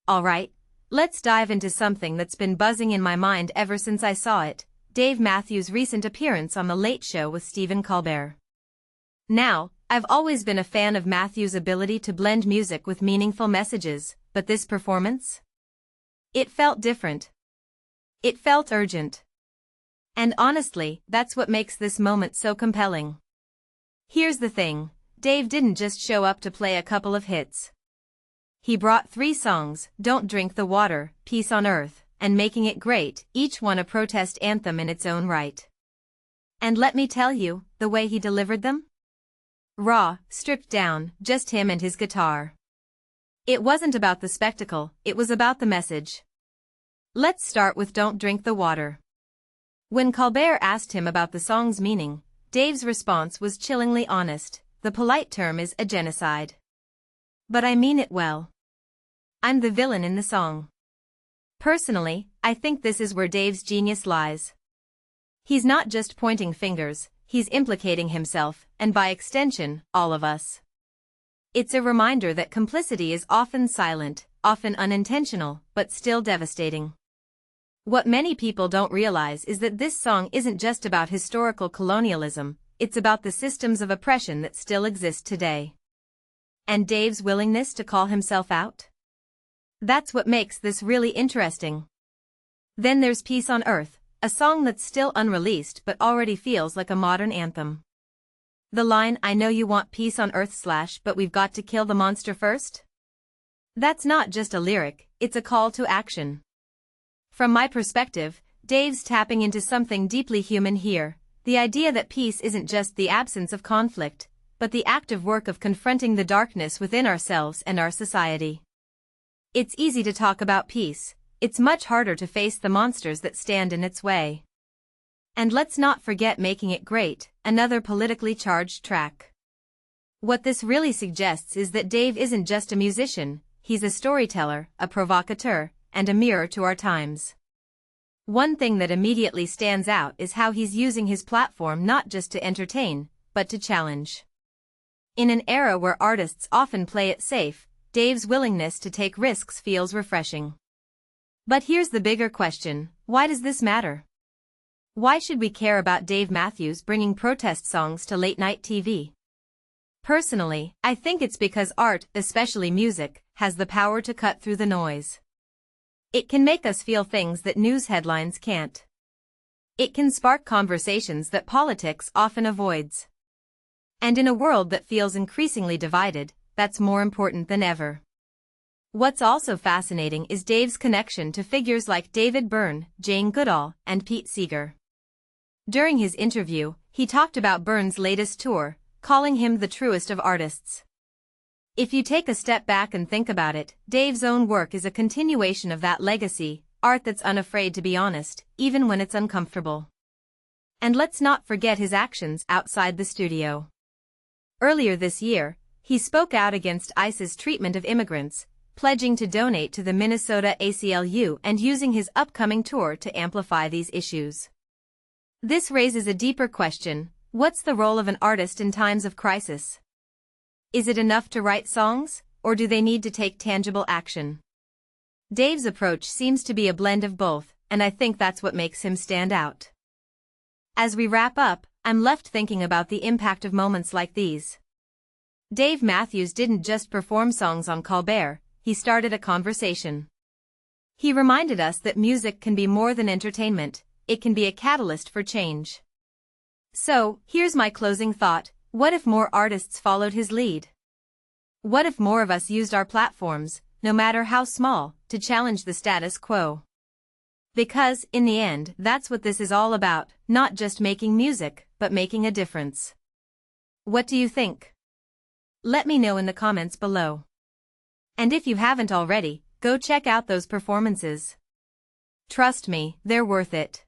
Alright, let's dive into something that's been buzzing in my mind ever since I saw it, Dave Matthews' recent appearance on The Late Show with Stephen Colbert. Now, I've always been a fan of Matthews' ability to blend music with meaningful messages, but this performance? It felt different. It felt urgent. And honestly, that's what makes this moment so compelling. Here's the thing, Dave didn't just show up to play a couple of hits. He brought 3 songs, Don't Drink the Water, Peace on Earth, and Making It Great, each one a protest anthem in its own right. And let me tell you, the way he delivered them? Raw, stripped down, just him and his guitar. It wasn't about the spectacle, it was about the message. Let's start with Don't Drink the Water. When Colbert asked him about the song's meaning, Dave's response was chillingly honest. The polite term is a genocide. But I mean it well. I'm the villain in the song. Personally, I think this is where Dave's genius lies. He's not just pointing fingers, he's implicating himself, and by extension, all of us. It's a reminder that complicity is often silent, often unintentional, but still devastating. What many people don't realize is that this song isn't just about historical colonialism, it's about the systems of oppression that still exist today. And Dave's willingness to call himself out? That's what makes this really interesting. Then there's Peace on Earth, a song that's still unreleased but already feels like a modern anthem. The line, I know you want peace on Earth / but we've got to kill the monster first? That's not just a lyric, it's a call to action. From my perspective, Dave's tapping into something deeply human here, the idea that peace isn't just the absence of conflict, but the active work of confronting the darkness within ourselves and our society. It's easy to talk about peace, it's much harder to face the monsters that stand in its way. And let's not forget Making It Great, another politically charged track. What this really suggests is that Dave isn't just a musician, he's a storyteller, a provocateur, and a mirror to our times. One thing that immediately stands out is how he's using his platform not just to entertain, but to challenge. In an era where artists often play it safe, Dave's willingness to take risks feels refreshing. But here's the bigger question, why does this matter? Why should we care about Dave Matthews bringing protest songs to late-night TV? Personally, I think it's because art, especially music, has the power to cut through the noise. It can make us feel things that news headlines can't. It can spark conversations that politics often avoids. And in a world that feels increasingly divided, that's more important than ever. What's also fascinating is Dave's connection to figures like Byrne, Jane Goodall, and Pete Seeger. During his interview, he talked about Byrne's latest tour, calling him the truest of artists. If you take a step back and think about it, Dave's own work is a continuation of that legacy, art that's unafraid to be honest, even when it's uncomfortable. And let's not forget his actions outside the studio. Earlier this year, he spoke out against ICE's treatment of immigrants, pledging to donate to the Minnesota ACLU and using his upcoming tour to amplify these issues. This raises a deeper question, what's the role of an artist in times of crisis? Is it enough to write songs, or do they need to take tangible action? Dave's approach seems to be a blend of both, and I think that's what makes him stand out. As we wrap up, I'm left thinking about the impact of moments like these. Dave Matthews didn't just perform songs on Colbert, he started a conversation. He reminded us that music can be more than entertainment, it can be a catalyst for change. So, here's my closing thought, what if more artists followed his lead? What if more of us used our platforms, no matter how small, to challenge the status quo? Because, in the end, that's what this is all about, not just making music, but making a difference. What do you think? Let me know in the comments below. And if you haven't already, go check out those performances. Trust me, they're worth it.